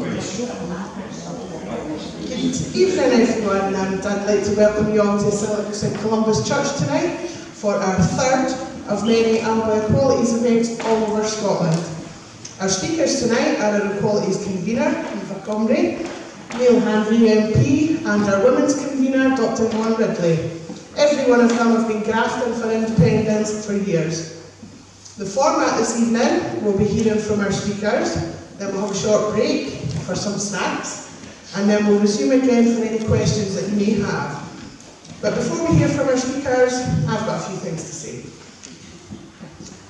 Good evening everyone, and I'd like to welcome you all to St Columba's Church tonight for our third of many Alba Equalities events all over Scotland. Our speakers tonight are our Equalities convener, Eva Comrie, Neil Hanvey MP, and our women's convener, Dr Glenrothes. Every one of them have been grafting for independence for years. The format this evening will be hearing from our speakers, then we'll have a short break for some snacks, and then we'll resume again for any questions that you may have. But before we hear from our speakers, I've got a few things to say.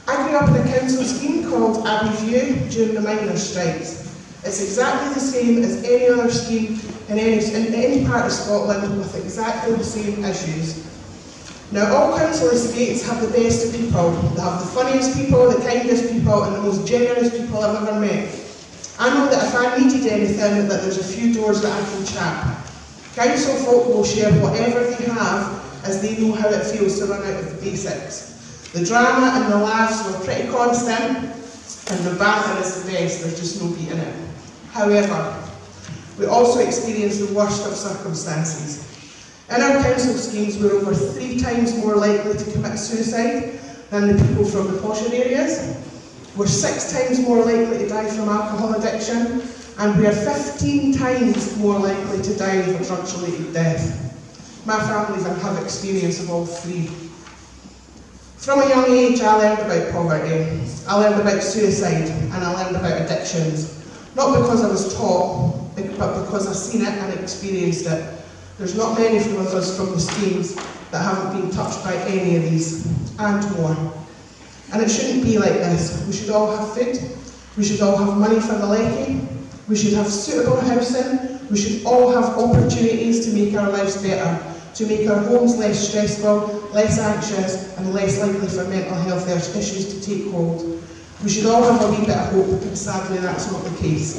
I grew up in a council scheme called Abbey View during the miners' strikes. It's exactly the same as any other scheme in any part of Scotland with exactly the same issues. Now, all council estates have the best of people. They have the funniest people, the kindest people, and the most generous people I've ever met. I know that if I needed anything, that there's a few doors that I can tap. Council folk will share whatever they have, as they know how it feels to run out of the basics. The drama and the laughs were pretty constant, and the banter is the best, there's just no beating it. However, we also experience the worst of circumstances. In our council schemes, we're over 3 times more likely to commit suicide than the people from the posher areas. We're 6 times more likely to die from alcohol addiction, and we are 15 times more likely to die of a drugs-related death. My family have experience of all 3. From a young age, I learned about poverty, I learned about suicide, and I learned about addictions. Not because I was taught, but because I've seen it and experienced it. There's not many of us from the schemes that haven't been touched by any of these, and more. And it shouldn't be like this. We should all have food, we should all have money for the lecky, we should have suitable housing, we should all have opportunities to make our lives better, to make our homes less stressful, less anxious, and less likely for mental health issues to take hold. We should all have a wee bit of hope, but sadly that's not the case.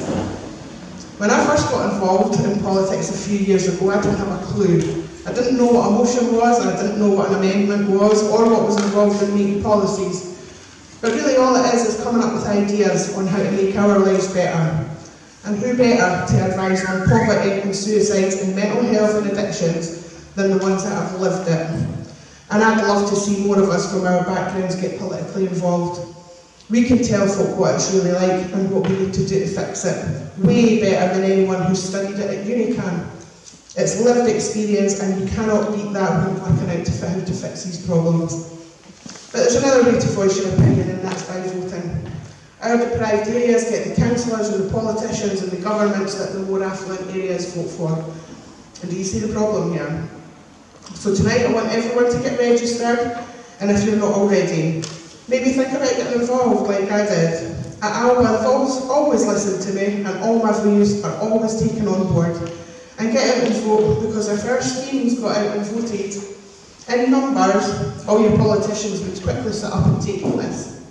When I first got involved in politics a few years ago, I didn't have a clue. I didn't know what a motion was, and I didn't know what an amendment was, or what was involved in making policies. But really all it is coming up with ideas on how to make our lives better. And who better to advise on poverty and suicides and mental health and addictions than the ones that have lived it. And I'd love to see more of us from our backgrounds get politically involved. We can tell folk what it's really like and what we need to do to fix it, way better than anyone who's studied it at uni can. It's lived experience, and you cannot beat that when working out how to fix these problems. But there's another way to voice your opinion, and that's by voting. Our deprived areas get the councillors and the politicians and the governments that the more affluent areas vote for. And do you see the problem here? So tonight I want everyone to get registered, and if you're not already, maybe think about getting involved like I did. At Alba, they've always listened to me, and all my views are always taken on board. And get out and vote, because if our schemes got out and voted in numbers, all your politicians would quickly sit up and take notice.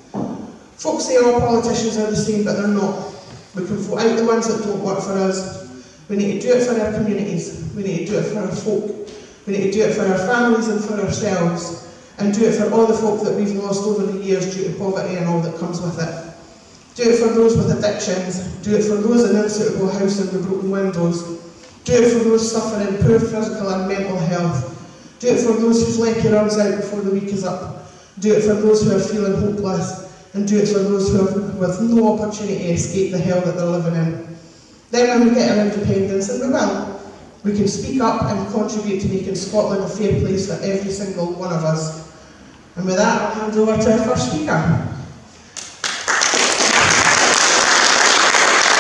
Folks say all politicians are the same, but they're not. We can vote out the ones that don't work for us. We need to do it for our communities. We need to do it for our folk. We need to do it for our families and for ourselves. And do it for all the folk that we've lost over the years due to poverty and all that comes with it. Do it for those with addictions. Do it for those in unsuitable housing with broken windows. Do it for those suffering poor physical and mental health. Do it for those whose lecky runs out before the week is up. Do it for those who are feeling hopeless. And do it for those who have with no opportunity to escape the hell that they're living in. Then when we get our independence, and we will, we can speak up and contribute to making Scotland a fair place for every single one of us. And with that, I'll hand over to our first speaker.